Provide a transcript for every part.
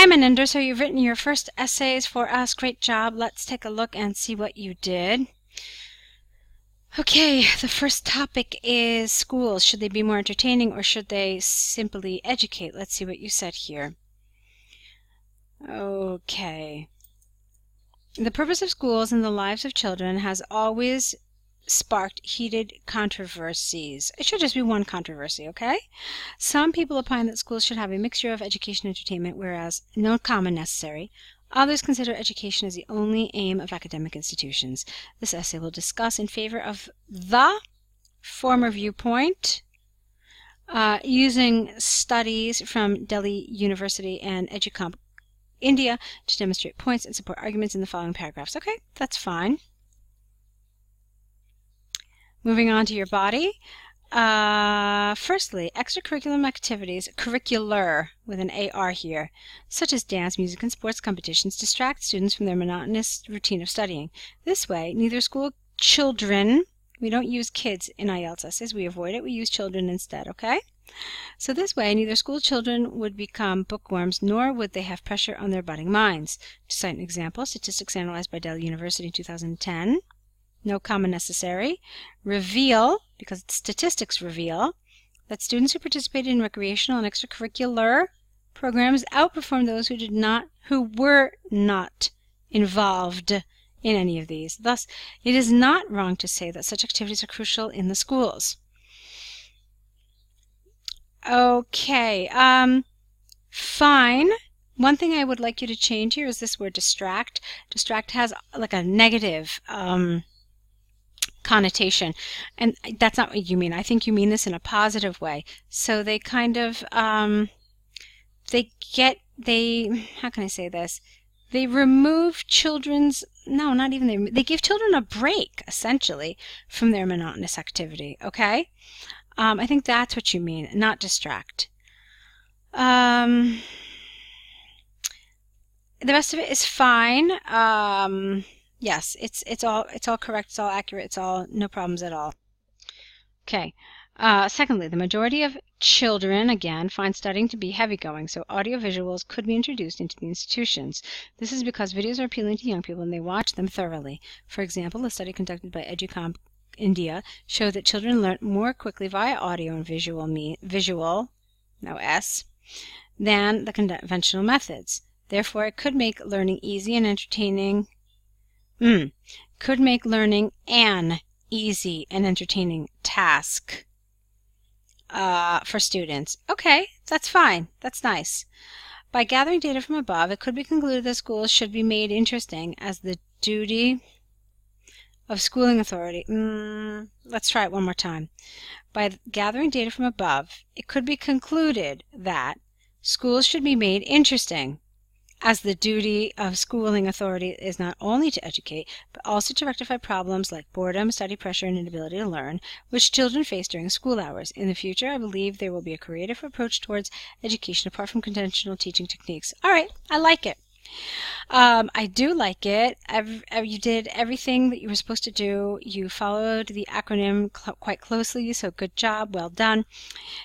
Hi, Maninder. So you've written your first essays for us. Great job. Let's take a look and see what you did. Okay, the first topic is schools. Should they be more entertaining or should they simply educate? Let's see what you said here. Okay. The purpose of schools in the lives of children has always sparked heated controversies. It should just be one controversy, okay? Some people opine that schools should have a mixture of education and entertainment, whereas no comma necessary. Others consider education as the only aim of academic institutions. This essay will discuss in favor of the former viewpoint, using studies from Delhi University and EduComp India to demonstrate points and support arguments in the following paragraphs. Okay, that's fine. Moving on to your body. Firstly, extracurricular activities, curricular with an AR here, such as dance, music, and sports competitions, distract students from their monotonous routine of studying. This way, neither school children, we don't use kids in IELTS essays, we avoid it, we use children instead, okay? So this way, neither school children would become bookworms, nor would they have pressure on their budding minds. To cite an example, statistics analyzed by Delhi University in 2010. No comma necessary. Reveal, because statistics reveal, that students who participated in recreational and extracurricular programs outperformed those who were not involved in any of these. Thus, it is not wrong to say that such activities are crucial in the schools. Okay, fine. One thing I would like you to change here is this word distract. Distract has like a negative connotation, and that's not what you mean. I think you mean this in a positive way. So they kind of how can I say this? They remove children's, no, not even they give children a break essentially from their monotonous activity, okay? I think that's what you mean, not distract. The rest of it is fine. Yes, it's all correct, it's all accurate, it's all no problems at all. Okay. Secondly, the majority of children, again, find studying to be heavy-going, so audiovisuals could be introduced into the institutions. This is because videos are appealing to young people and they watch them thoroughly. For example, a study conducted by EduComp India showed that children learn more quickly via audio and visual, no S, than the conventional methods. Therefore, it could make learning easy and entertaining. Could make learning an easy and entertaining task for students. Okay, that's fine. That's nice. By gathering data from above, it could be concluded that schools should be made interesting as the duty of schooling authority. Let's try it one more time. By gathering data from above, it could be concluded that schools should be made interesting, as the duty of schooling authority is not only to educate, but also to rectify problems like boredom, study pressure, and inability to learn, which children face during school hours. In the future, I believe there will be a creative approach towards education apart from conventional teaching techniques. All right, I like it. I do like it. You did everything that you were supposed to do. You followed the acronym quite closely, so good job, well done.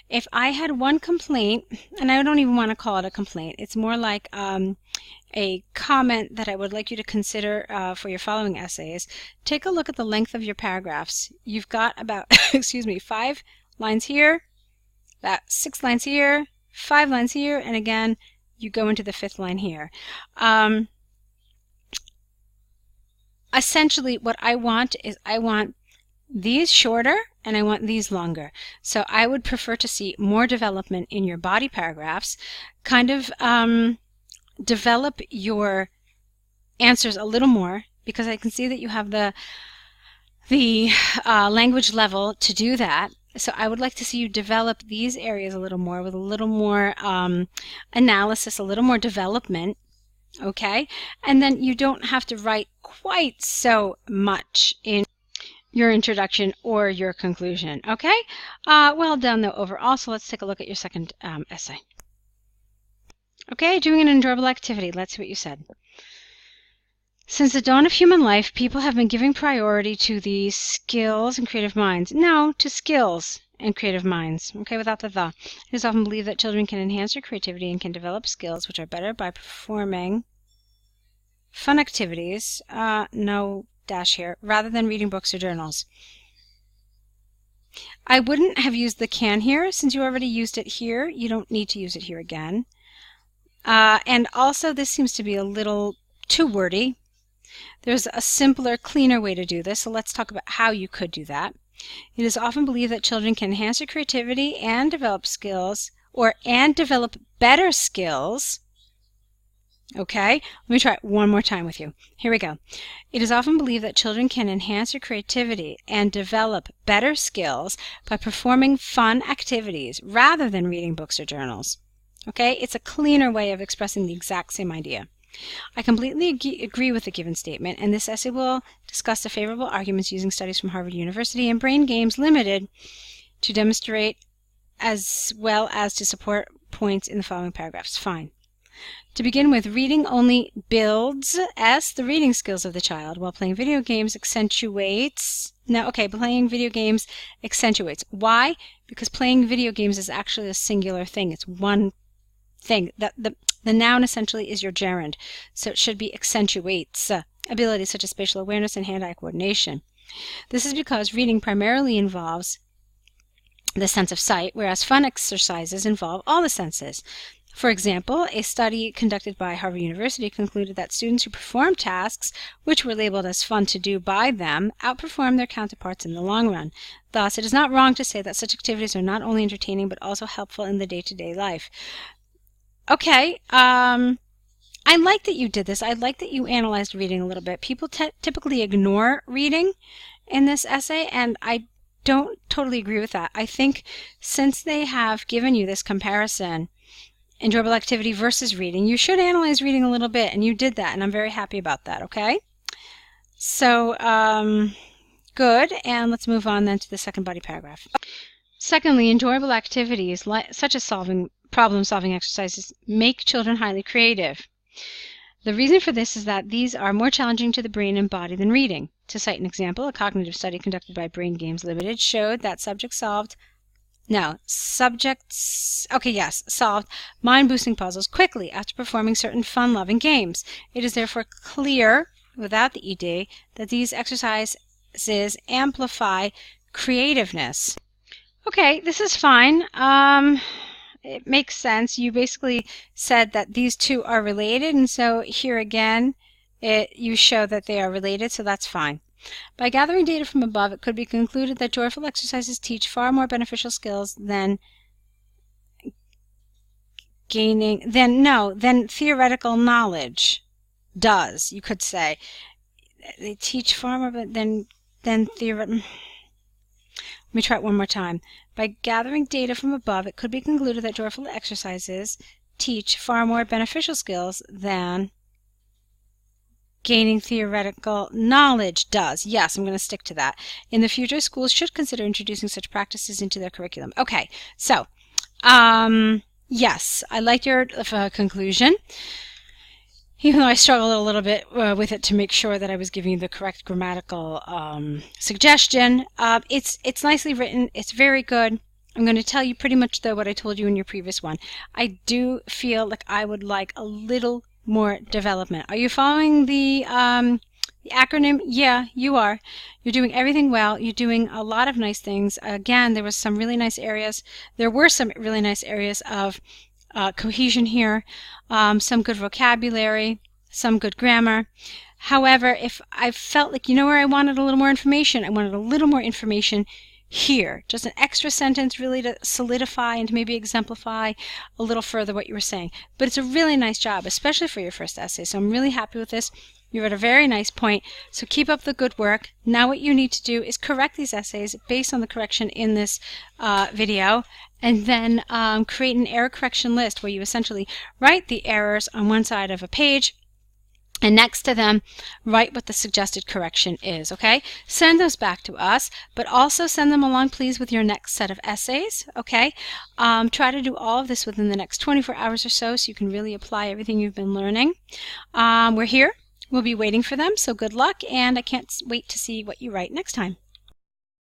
If I had one complaint, and I don't even want to call it a complaint, it's more like a comment that I would like you to consider for your following essays. Take a look at the length of your paragraphs. You've got about, 5 lines here, about 6 lines here, 5 lines here, and again, you go into the 5th line here. Essentially, what I want is I want these shorter and I want these longer. So I would prefer to see more development in your body paragraphs, kind of develop your answers a little more, because I can see that you have the language level to do that. So I would like to see you develop these areas a little more with a little more analysis, a little more development, okay? And then you don't have to write quite so much in your introduction or your conclusion, okay? Well done, though, overall. So let's take a look at your second essay. Okay, doing an enjoyable activity. Let's see what you said. Since the dawn of human life, people have been giving priority to the skills and creative minds. No, to skills and creative minds. Okay, without the. It is often believed that children can enhance their creativity and can develop skills which are better by performing fun activities, no dash here, rather than reading books or journals. I wouldn't have used the can here. Since you already used it here, you don't need to use it here again. And also, this seems to be a little too wordy. There's a simpler, cleaner way to do this, so let's talk about how you could do that. It is often believed that children can enhance their creativity and develop skills, and develop better skills. Okay, let me try it one more time with you. Here we go. It is often believed that children can enhance their creativity and develop better skills by performing fun activities rather than reading books or journals. Okay, it's a cleaner way of expressing the exact same idea. I completely agree with the given statement, and this essay will discuss the favorable arguments using studies from Harvard University and Brain Games Limited to demonstrate as well as to support points in the following paragraphs. Fine. To begin with, reading only builds the reading skills of the child, while playing video games accentuates. Playing video games accentuates. Why? Because playing video games is actually a singular thing. It's one thing. The noun essentially is your gerund, so it should be accentuates abilities such as spatial awareness and hand-eye coordination. This is because reading primarily involves the sense of sight, whereas fun exercises involve all the senses. For example, a study conducted by Harvard University concluded that students who performed tasks which were labeled as fun to do by them outperformed their counterparts in the long run. Thus, it is not wrong to say that such activities are not only entertaining but also helpful in the day-to-day life. Okay, I like that you did this. I like that you analyzed reading a little bit. People typically ignore reading in this essay, and I don't totally agree with that. I think since they have given you this comparison, enjoyable activity versus reading, you should analyze reading a little bit, and you did that, and I'm very happy about that, okay? So, good, and let's move on then to the second body paragraph. Secondly, enjoyable activities such as problem-solving exercises make children highly creative. The reason for this is that these are more challenging to the brain and body than reading. To cite an example, a cognitive study conducted by Brain Games Limited showed that solved mind-boosting puzzles quickly after performing certain fun-loving games. It is therefore clear, without the ED, that these exercises amplify creativeness. Okay, this is fine. It makes sense. You basically said that these two are related, and so here again, you show that they are related, so that's fine. By gathering data from above, it could be concluded that joyful exercises teach far more beneficial skills than theoretical knowledge does. You could say they teach far more than theoretical. Let me try it one more time. By gathering data from above, it could be concluded that joyful exercises teach far more beneficial skills than gaining theoretical knowledge does. Yes, I'm going to stick to that. In the future, schools should consider introducing such practices into their curriculum. Okay, so, yes, I liked your conclusion. Even though I struggled a little bit with it to make sure that I was giving you the correct grammatical suggestion. It's nicely written. It's very good. I'm going to tell you pretty much, though, what I told you in your previous one. I do feel like I would like a little more development. Are you following the acronym? Yeah, you are. You're doing everything well. You're doing a lot of nice things. Again, there were some really nice areas. Of cohesion here, some good vocabulary, some good grammar. However, if I felt like, where I wanted a little more information, I wanted a little more information here. Just an extra sentence really to solidify and to maybe exemplify a little further what you were saying. But it's a really nice job, especially for your first essay. So I'm really happy with this. You're at a very nice point, so keep up the good work. Now what you need to do is correct these essays based on the correction in this video, and then create an error correction list where you essentially write the errors on one side of a page, and next to them, write what the suggested correction is, okay? Send those back to us, but also send them along, please, with your next set of essays, okay? Try to do all of this within the next 24 hours or so you can really apply everything you've been learning. We're here. We'll be waiting for them, so good luck, and I can't wait to see what you write next time.